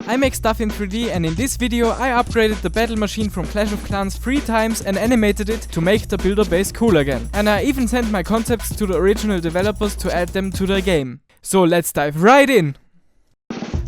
I make stuff in 3D, and in this video I upgraded the battle machine from Clash of Clans 3 times and animated it to make the builder base cool again. And I even sent my concepts to the original developers to add them to the game. So let's dive right in!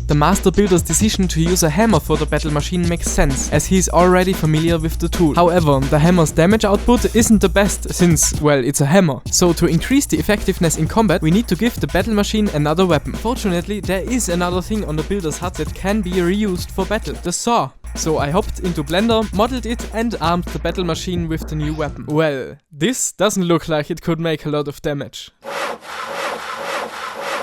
The master builder's decision to use a hammer for the battle machine makes sense, as he is already familiar with the tool. However, the hammer's damage output isn't the best since, well, it's a hammer. So to increase the effectiveness in combat, we need to give the battle machine another weapon. Fortunately, there is another thing on the builder's hut that can be reused for battle: the saw. So I hopped into Blender, modeled it and armed the battle machine with the new weapon. Well, this doesn't look like it could make a lot of damage.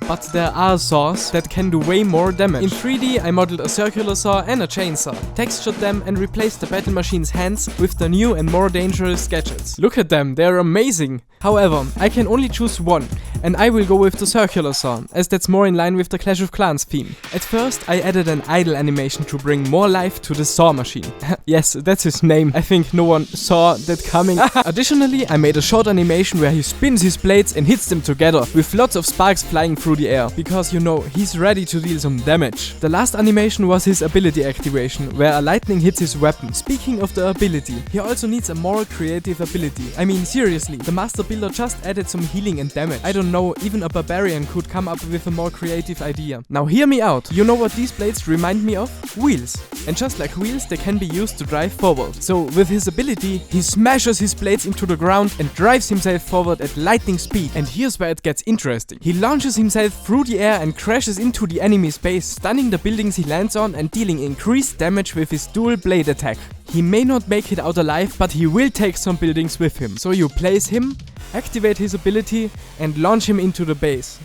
But there are saws that can do way more damage. In 3D I modeled a circular saw and a chainsaw, textured them and replaced the battle machine's hands with the new and more dangerous gadgets. Look at them, they're amazing! However, I can only choose one, and I will go with the circular saw, as that's more in line with the Clash of Clans theme. At first I added an idle animation to bring more life to the saw machine. Yes, that's his name. I think no one saw that coming. Additionally, I made a short animation where he spins his blades and hits them together, with lots of sparks flying through the air, because you know, he's ready to deal some damage. The last animation was his ability activation, where a lightning hits his weapon. Speaking of the ability, he also needs a more creative ability. I mean, seriously, the master builder just added some healing and damage. I don't know, even a barbarian could come up with a more creative idea. Now hear me out. You know what these blades remind me of? Wheels. And just like wheels, they can be used to drive forward. So with his ability, he smashes his blades into the ground and drives himself forward at lightning speed. And here's where it gets interesting. He launches himself through the air and crashes into the enemy's base, stunning the buildings he lands on and dealing increased damage with his dual blade attack. He may not make it out alive, but he will take some buildings with him. So you place him, activate his ability and launch him into the base.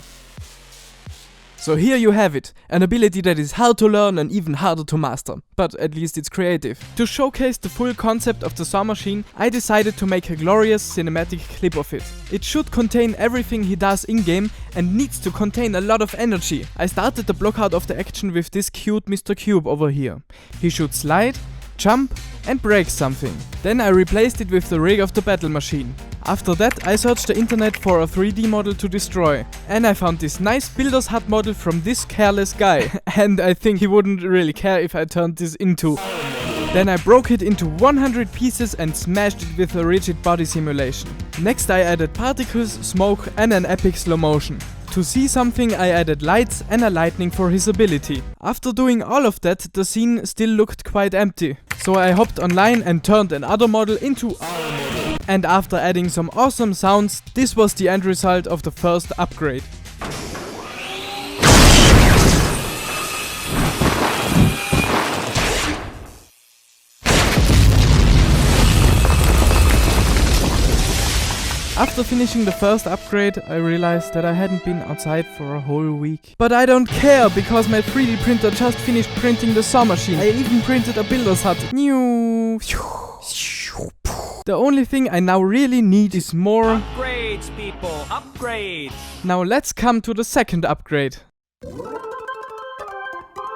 So here you have it, an ability that is hard to learn and even harder to master, but at least it's creative. To showcase the full concept of the saw machine, I decided to make a glorious cinematic clip of it. It should contain everything he does in-game and needs to contain a lot of energy. I started the block out of the action with this cute Mr. Cube over here. He should slide, jump and break something. Then I replaced it with the rig of the battle machine. After that I searched the internet for a 3D model to destroy, and I found this nice builder's hut model from this careless guy. And I think he wouldn't really care if I turned this into... Then I broke it into 100 pieces and smashed it with a rigid body simulation. Next I added particles, smoke and an epic slow motion. To see something I added lights and a lightning for his ability. After doing all of that, the scene still looked quite empty. So I hopped online and turned another model into our model. And after adding some awesome sounds, this was the end result of the first upgrade. After finishing the first upgrade, I realized that I hadn't been outside for a whole week. But I don't care, because my 3D printer just finished printing the saw machine. I even printed a builder's hut. The only thing I now really need is more upgrades, people, upgrades. Now let's come to the second upgrade.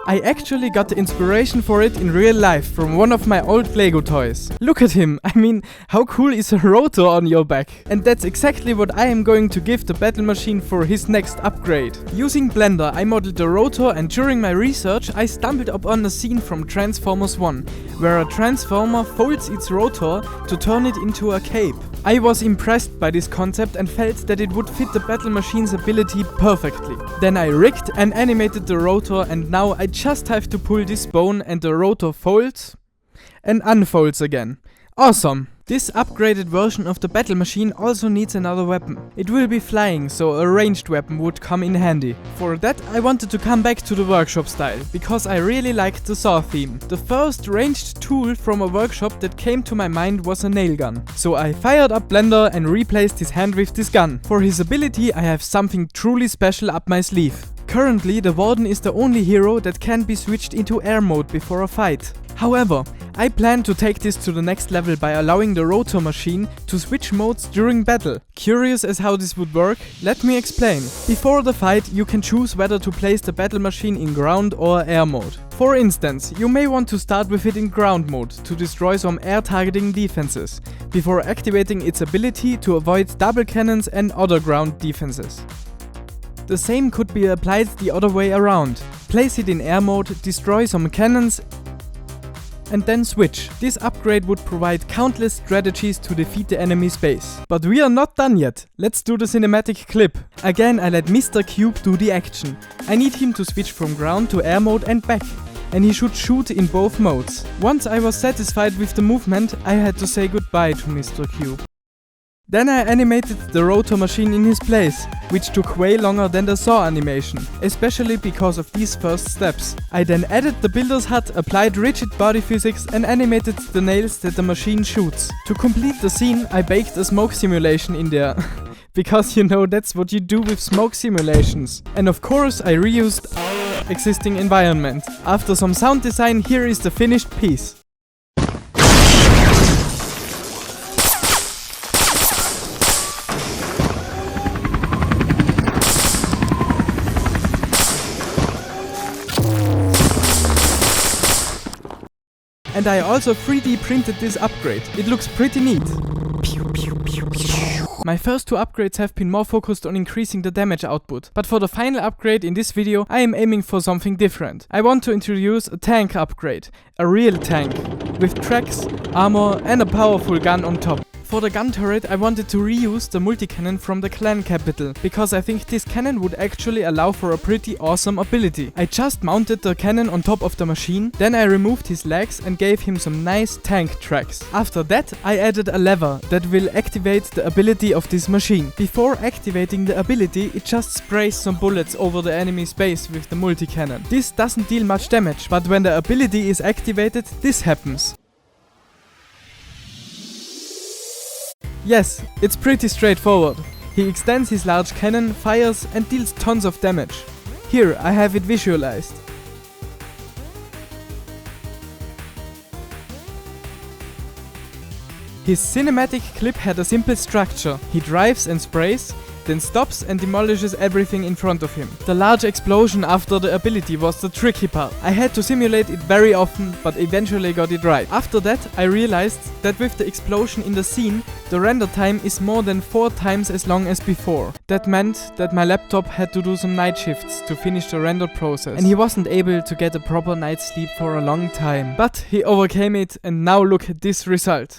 I actually got the inspiration for it in real life from one of my old Lego toys. Look at him, I mean, how cool is a Roto on your back? And that's exactly what I am going to give the battle machine for his next upgrade. Using Blender, I modeled the Roto, and during my research I stumbled upon a scene from Transformers 1, where a transformer folds its rotor to turn it into a cape. I was impressed by this concept and felt that it would fit the battle machine's ability perfectly. Then I rigged and animated the rotor, and now I just have to pull this bone and the rotor folds and unfolds again. Awesome! This upgraded version of the battle machine also needs another weapon. It will be flying, so a ranged weapon would come in handy. For that I wanted to come back to the workshop style, because I really liked the saw theme. The first ranged tool from a workshop that came to my mind was a nail gun. So I fired up Blender and replaced his hand with this gun. For his ability I have something truly special up my sleeve. Currently the Warden is the only hero that can be switched into air mode before a fight. However, I plan to take this to the next level by allowing the Roto machine to switch modes during battle. Curious as how this would work? Let me explain. Before the fight, you can choose whether to place the battle machine in ground or air mode. For instance, you may want to start with it in ground mode to destroy some air targeting defenses, before activating its ability to avoid double cannons and other ground defenses. The same could be applied the other way around. place it in air mode, destroy some cannons, and then switch. This upgrade would provide countless strategies to defeat the enemy's base. But we are not done yet. Let's do the cinematic clip. Again, I let Mr. Cube do the action. I need him to switch from ground to air mode and back. And he should shoot in both modes. Once I was satisfied with the movement, I had to say goodbye to Mr. Cube. Then I animated the Roto machine in his place, which took way longer than the saw animation, especially because of these first steps. I then added the builder's hut, applied rigid body physics and animated the nails that the machine shoots. To complete the scene, I baked a smoke simulation in there. Because you know that's what you do with smoke simulations. And of course I reused our existing environment. After some sound design, here is the finished piece. And I also 3D printed this upgrade. It looks pretty neat. My first two upgrades have been more focused on increasing the damage output, but for the final upgrade in this video I am aiming for something different. I want to introduce a tank upgrade, a real tank, with tracks, armor and a powerful gun on top. For the gun turret I wanted to reuse the multi-cannon from the clan capital, because I think this cannon would actually allow for a pretty awesome ability. I just mounted the cannon on top of the machine, then I removed his legs and gave him some nice tank tracks. After that I added a lever that will activate the ability of this machine. Before activating the ability it just sprays some bullets over the enemy's base with the multi-cannon. This doesn't deal much damage, but when the ability is activated this happens. Yes, it's pretty straightforward. He extends his large cannon, fires and deals tons of damage. Here I have it visualized. His cinematic clip had a simple structure. He drives and sprays, then stops and demolishes everything in front of him. The large explosion after the ability was the tricky part. I had to simulate it very often, but eventually got it right. After that, I realized that with the explosion in the scene, the render time is more than 4 times as long as before. That meant that my laptop had to do some night shifts to finish the render process, and he wasn't able to get a proper night's sleep for a long time. But he overcame it, and now look at this result.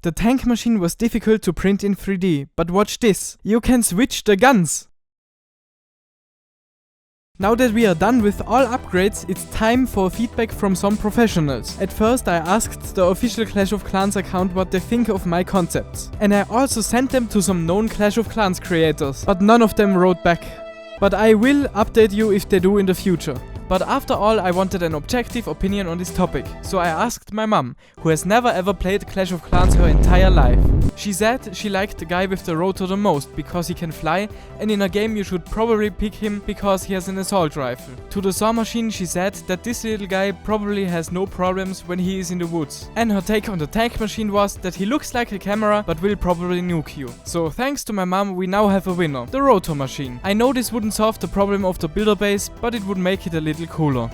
The tank machine was difficult to print in 3D, but watch this, you can switch the guns! Now that we are done with all upgrades, it's time for feedback from some professionals. At first I asked the official Clash of Clans account what they think of my concepts. And I also sent them to some known Clash of Clans creators, but none of them wrote back. But I will update you if they do in the future. But after all, I wanted an objective opinion on this topic, so I asked my mum, who has never ever played Clash of Clans her entire life. She said she liked the guy with the Roto the most because he can fly, and in a game you should probably pick him because he has an assault rifle. To the saw machine she said that this little guy probably has no problems when he is in the woods. And her take on the tank machine was that he looks like a camera but will probably nuke you. So thanks to my mum we now have a winner, the Roto machine. I know this wouldn't solve the problem of the builder base, but it would make it a little cooler.